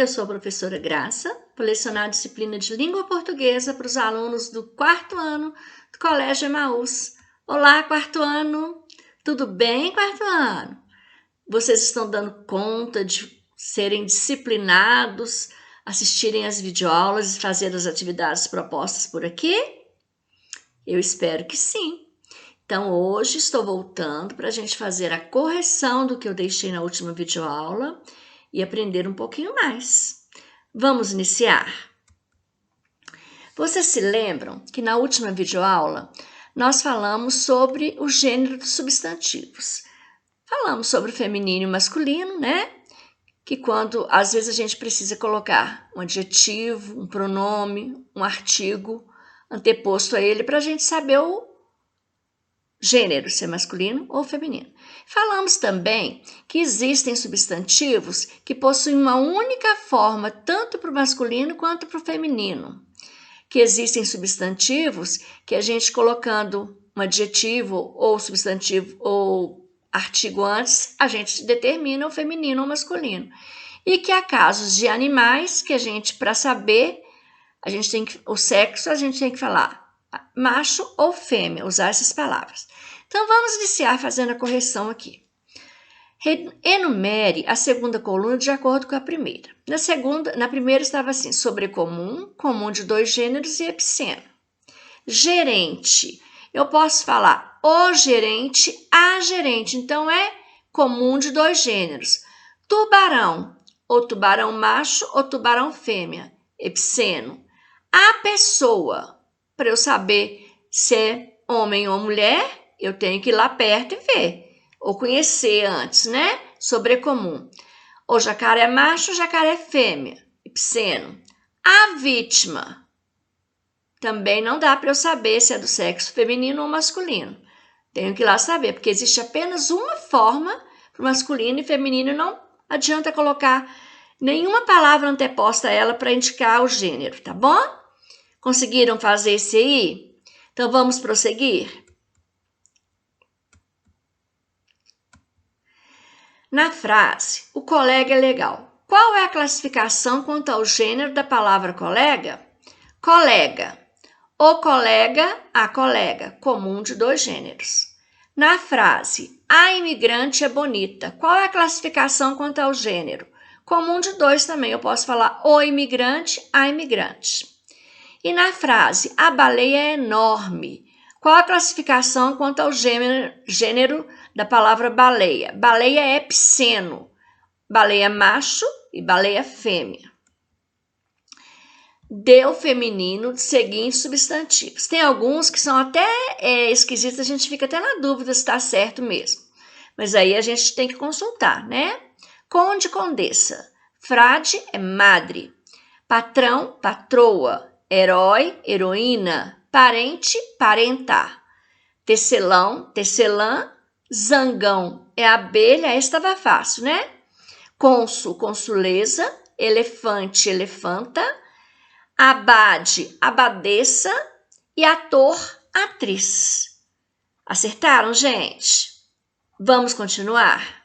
eu sou a professora Graça, vou lecionar a disciplina de língua portuguesa para os alunos do 4º ano do Colégio Emaús. Olá, 4º ano! Tudo bem, 4º ano? Vocês estão dando conta de serem disciplinados, assistirem às videoaulas e fazer as atividades propostas por aqui? Eu espero que sim. Então, hoje estou voltando para a gente fazer a correção do que eu deixei na última videoaula e aprender um pouquinho mais. Vamos iniciar? Vocês se lembram que na última videoaula nós falamos sobre o gênero dos substantivos. Falamos sobre o feminino e o masculino, né? Que quando às vezes a gente precisa colocar um adjetivo, um pronome, um artigo anteposto a ele para a gente saber o gênero, se é masculino ou feminino. Falamos também que existem substantivos que possuem uma única forma tanto para o masculino quanto para o feminino. Que existem substantivos que a gente colocando um adjetivo ou substantivo ou artigo antes, a gente determina o feminino ou masculino. E que há casos de animais que a gente, para saber, o sexo, a gente tem que falar macho ou fêmea, usar essas palavras. Então, vamos iniciar fazendo a correção aqui. Enumere a segunda coluna de acordo com a primeira. Na primeira estava assim, sobrecomum, comum de 2 gêneros e epiceno. Gerente, eu posso falar o gerente, a gerente, então é comum de 2 gêneros. Tubarão, ou tubarão macho ou tubarão fêmea, epiceno. A pessoa, para eu saber se é homem ou mulher, eu tenho que ir lá perto e ver, ou conhecer antes, né? Sobrecomum. O jacaré é macho, o jacaré é fêmea, epiceno. A vítima, também não dá para eu saber se é do sexo feminino ou masculino. Tenho que ir lá saber, porque existe apenas uma forma para o masculino e feminino, não adianta colocar nenhuma palavra anteposta a ela para indicar o gênero, tá bom? Conseguiram fazer esse aí? Então, vamos prosseguir? Na frase, o colega é legal. Qual é a classificação quanto ao gênero da palavra colega? Colega. O colega, a colega, comum de 2 gêneros. Na frase, a imigrante é bonita. Qual é a classificação quanto ao gênero? Comum de 2 também. Eu posso falar o imigrante, a imigrante. E na frase, a baleia é enorme. Qual a classificação quanto ao gênero da palavra baleia? Baleia é epiceno. Baleia macho e baleia fêmea. Dê o feminino de seguintes substantivos. Tem alguns que são até esquisitos, a gente fica até na dúvida se está certo mesmo. Mas aí a gente tem que consultar, né? Conde, condessa. Frade é madre. Patrão, patroa. Herói, heroína. Parente, parentar. Tecelão, tecelã. Zangão é abelha, essa estava fácil, né? Cônsul, consuleza. Elefante, elefanta. Abade, abadesa. E ator, atriz. Acertaram, gente? Vamos continuar?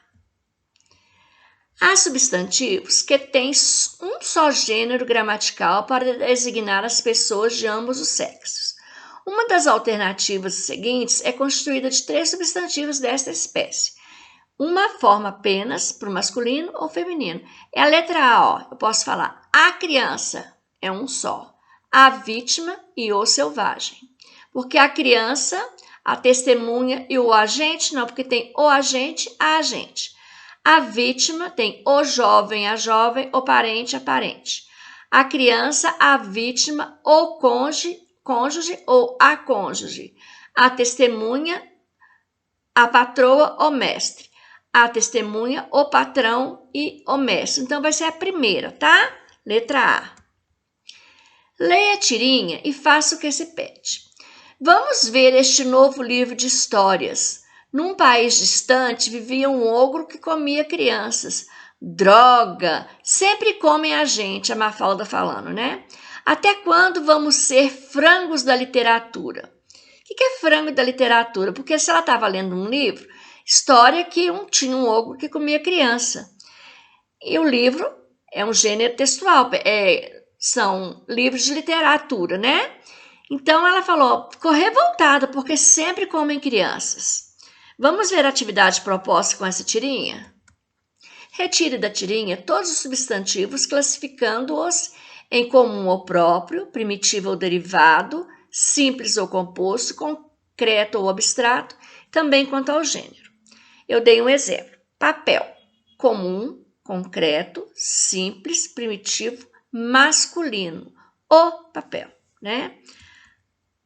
Há substantivos que têm um só gênero gramatical para designar as pessoas de ambos os sexos. Uma das alternativas seguintes é constituída de 3 substantivos desta espécie. Uma forma apenas para o masculino ou feminino. É a letra A, ó. Eu posso falar a criança, é um só. A vítima e o selvagem. Porque a criança, a testemunha e o agente, não, porque tem o agente, a agente. A vítima tem o jovem, a jovem, o parente, a parente. A criança, a vítima, o cônjuge ou a cônjuge. A testemunha, a patroa, o mestre. A testemunha, o patrão e o mestre. Então, vai ser a primeira, tá? Letra A. Leia a tirinha e faça o que se pede. Vamos ver este novo livro de histórias. Num país distante vivia um ogro que comia crianças. Droga! Sempre comem a gente, a Mafalda falando, né? Até quando vamos ser frangos da literatura? O que é frango da literatura? Porque se ela estava lendo um livro, história que tinha um ogro que comia criança. E o livro é um gênero textual, são livros de literatura, né? Então ela falou, ficou revoltada porque sempre comem crianças. Vamos ver a atividade proposta com essa tirinha? Retire da tirinha todos os substantivos, classificando-os em comum ou próprio, primitivo ou derivado, simples ou composto, concreto ou abstrato, também quanto ao gênero. Eu dei um exemplo. Papel, comum, concreto, simples, primitivo, masculino. O papel, né?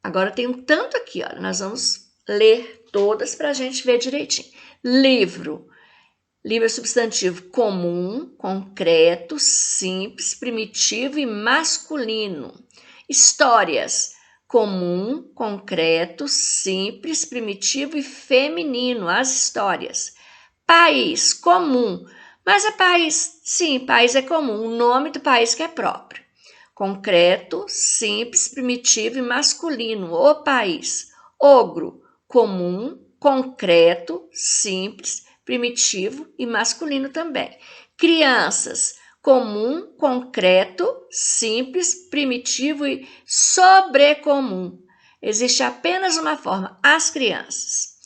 Agora tem um tanto aqui, olha, nós vamos ler todas para a gente ver direitinho. Livro. Livro é substantivo comum, concreto, simples, primitivo e masculino. Histórias. Comum, concreto, simples, primitivo e feminino. As histórias. País. Comum. Mas é país. Sim, país é comum. O nome do país que é próprio. Concreto, simples, primitivo e masculino. O país. Ogro. Comum, concreto, simples, primitivo e masculino também. Crianças, comum, concreto, simples, primitivo e sobrecomum. Existe apenas uma forma, as crianças.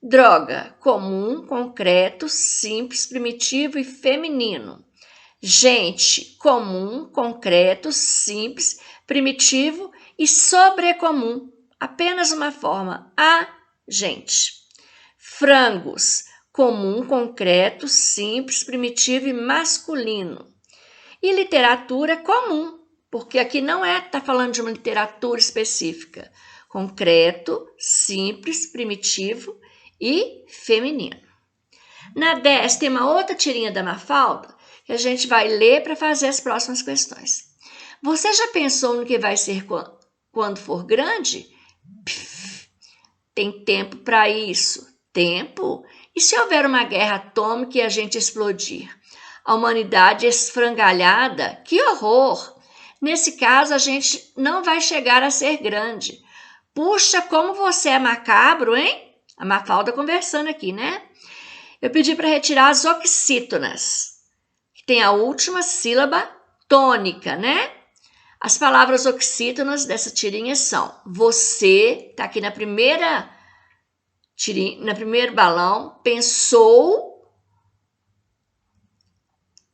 Droga, comum, concreto, simples, primitivo e feminino. Gente, comum, concreto, simples, primitivo e sobrecomum. Apenas uma forma, a gente. Frangos, comum, concreto, simples, primitivo e masculino. E literatura comum, porque aqui não está falando de uma literatura específica. Concreto, simples, primitivo e feminino. Na 10 tem uma outra tirinha da Mafalda que a gente vai ler para fazer as próximas questões. Você já pensou no que vai ser quando for grande? Pff, tem tempo para isso. Tempo? E se houver uma guerra atômica e a gente explodir? A humanidade esfrangalhada? Que horror! Nesse caso, a gente não vai chegar a ser grande. Puxa, como você é macabro, hein? A Mafalda conversando aqui, né? Eu pedi para retirar as oxítonas, que tem a última sílaba tônica, né? As palavras oxítonas dessa tirinha são você, tá aqui na primeira tirinha, no primeiro balão, pensou,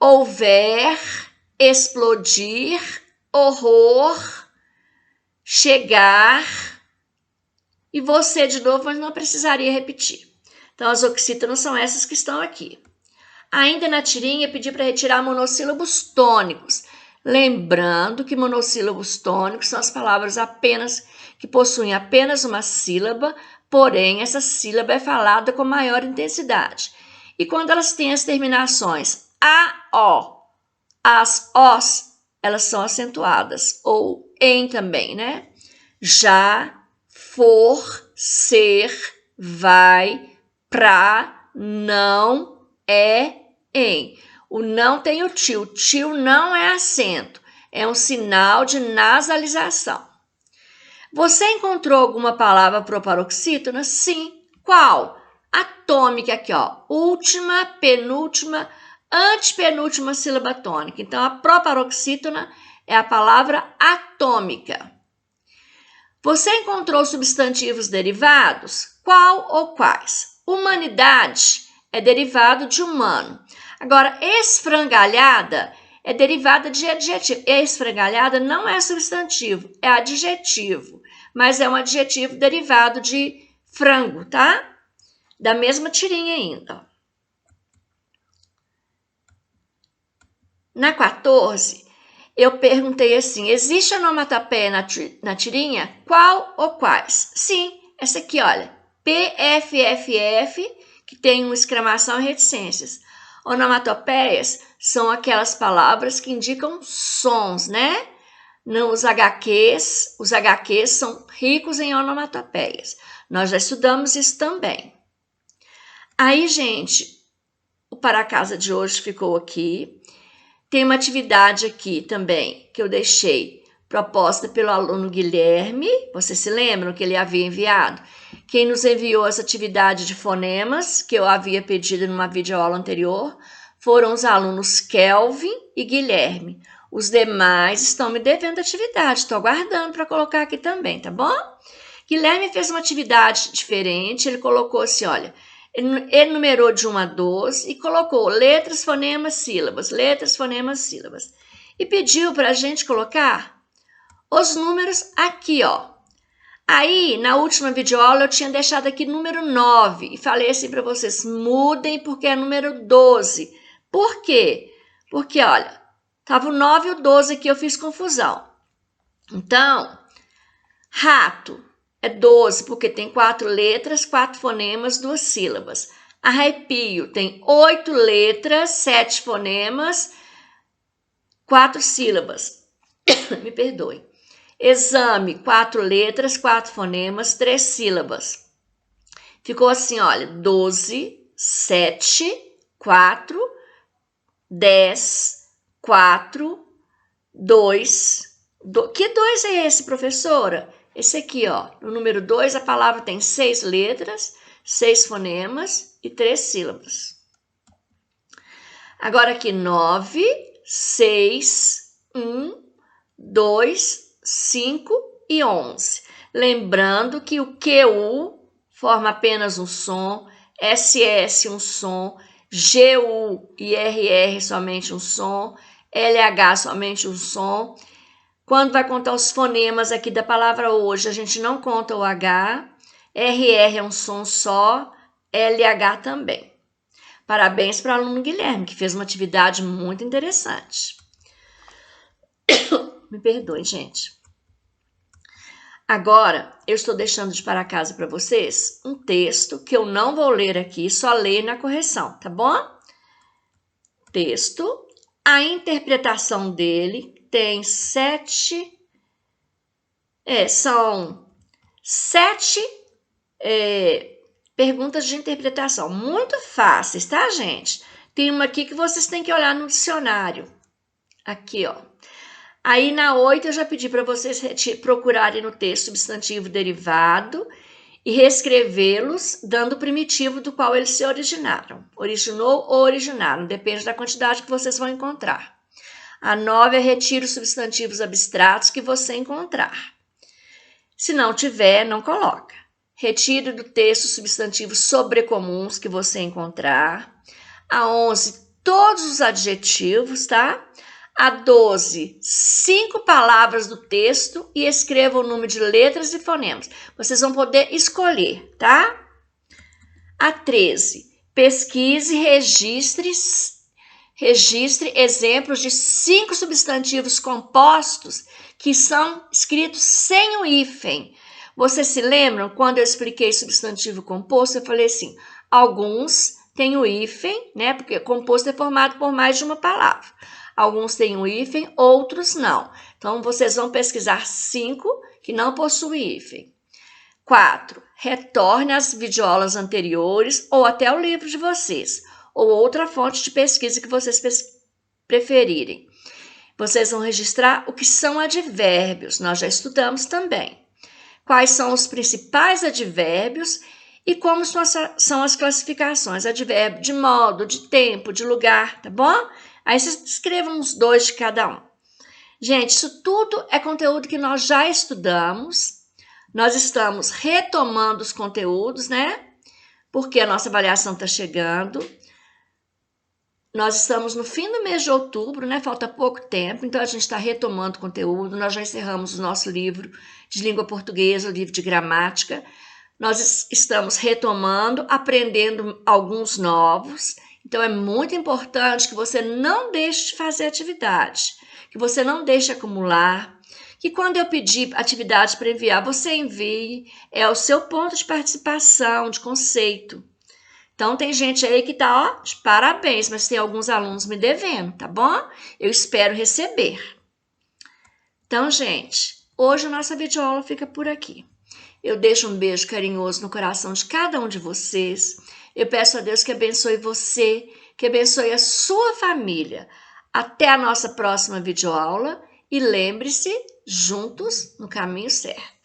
houver, explodir, horror, chegar, e você de novo, mas não precisaria repetir. Então, as oxítonas são essas que estão aqui. Ainda na tirinha, pedi para retirar monossílabos tônicos. Lembrando que monossílabos tônicos são as palavras que possuem apenas uma sílaba, porém, essa sílaba é falada com maior intensidade. E quando elas têm as terminações a, o, as os, elas são acentuadas, ou em também, né? Já, for, ser, vai, pra, não, é, em. O não tem o tio não é acento, é um sinal de nasalização. Você encontrou alguma palavra proparoxítona? Sim. Qual? Atômica aqui, ó. Última, penúltima, antepenúltima sílaba tônica. Então, a proparoxítona é a palavra atômica. Você encontrou substantivos derivados? Qual ou quais? Humanidade é derivado de humano. Agora, esfrangalhada é derivada de adjetivo. Esfrangalhada não é substantivo, é adjetivo, mas é um adjetivo derivado de frango, tá? Da mesma tirinha ainda. Na 14, eu perguntei assim, existe onomatopeia na tirinha? Qual ou quais? Sim, essa aqui, olha, PFFF, que tem uma exclamação e reticências. Onomatopeias são aquelas palavras que indicam sons, né? Os HQs são ricos em onomatopeias. Nós já estudamos isso também. Aí, gente, o para casa de hoje ficou aqui. Tem uma atividade aqui também que eu deixei proposta pelo aluno Guilherme. Vocês se lembram que ele havia enviado? Quem nos enviou essa atividade de fonemas, que eu havia pedido numa videoaula anterior, foram os alunos Kelvin e Guilherme. Os demais estão me devendo atividade, estou aguardando para colocar aqui também, tá bom? Guilherme fez uma atividade diferente, ele colocou assim, olha, ele numerou de 1 a 12 e colocou letras, fonemas, sílabas, letras, fonemas, sílabas. E pediu para a gente colocar os números aqui, ó. Aí, na última videoaula, eu tinha deixado aqui número 9 e falei assim para vocês, mudem porque é número 12. Por quê? Porque, olha, estava o 9 e o 12 aqui, eu fiz confusão. Então, rato é 12 porque tem 4 letras, 4 fonemas, 2 sílabas. Arrepio tem 8 letras, 7 fonemas, 4 sílabas. Me perdoe. Exame, 4 letras, 4 fonemas, 3 sílabas. Ficou assim, olha, 12, 7, 4, 10, 4, 2. Que 2 é esse, professora? Esse aqui, ó. No número 2, a palavra tem 6 letras, 6 fonemas e 3 sílabas. Agora aqui, 9, 6, 1, 2, 5 e 11. Lembrando que o QU forma apenas um som, SS um som, GU e RR somente um som, LH somente um som. Quando vai contar os fonemas aqui da palavra hoje, a gente não conta o H, RR é um som só, LH também. Parabéns para o aluno Guilherme, que fez uma atividade muito interessante. Me perdoem, gente. Agora, eu estou deixando de para casa para vocês um texto que eu não vou ler aqui, só leio na correção, tá bom? Texto. A interpretação dele tem são 7 perguntas de interpretação, muito fáceis, tá, gente? Tem uma aqui que vocês têm que olhar no dicionário. Aqui, ó. Aí, na 8, eu já pedi para vocês procurarem no texto substantivo derivado e reescrevê-los, dando o primitivo do qual eles se originaram. Originou ou originaram, depende da quantidade que vocês vão encontrar. A 9 é retire os substantivos abstratos que você encontrar. Se não tiver, não coloca. Retire do texto substantivos sobrecomuns que você encontrar. A 11, todos os adjetivos, tá? A 12, 5 palavras do texto e escreva o número de letras e fonemas. Vocês vão poder escolher, tá? A 13, pesquise e registre exemplos de 5 substantivos compostos que são escritos sem o hífen. Vocês se lembram quando eu expliquei substantivo composto? Eu falei assim, alguns têm o hífen, né? Porque composto é formado por mais de uma palavra. Alguns têm um hífen, outros não. Então, vocês vão pesquisar 5 que não possuem hífen. 4. Retorne às videoaulas anteriores ou até o livro de vocês, ou outra fonte de pesquisa que vocês preferirem. Vocês vão registrar o que são advérbios, nós já estudamos também. Quais são os principais advérbios e como são as classificações. Advérbio de modo, de tempo, de lugar, tá bom? Aí vocês escrevam uns 2 de cada um. Gente, isso tudo é conteúdo que nós já estudamos. Nós estamos retomando os conteúdos, né? Porque a nossa avaliação está chegando. Nós estamos no fim do mês de outubro, né? Falta pouco tempo, então a gente está retomando o conteúdo. Nós já encerramos o nosso livro de língua portuguesa, o livro de gramática. Nós estamos retomando, aprendendo alguns novos. Então, é muito importante que você não deixe de fazer atividade, que você não deixe acumular, que quando eu pedir atividade para enviar, você envie, é o seu ponto de participação, de conceito. Então, tem gente aí que está, ó, de parabéns, mas tem alguns alunos me devendo, tá bom? Eu espero receber. Então, gente, hoje a nossa videoaula fica por aqui. Eu deixo um beijo carinhoso no coração de cada um de vocês. Eu peço a Deus que abençoe você, que abençoe a sua família. Até a nossa próxima videoaula e lembre-se, juntos no caminho certo.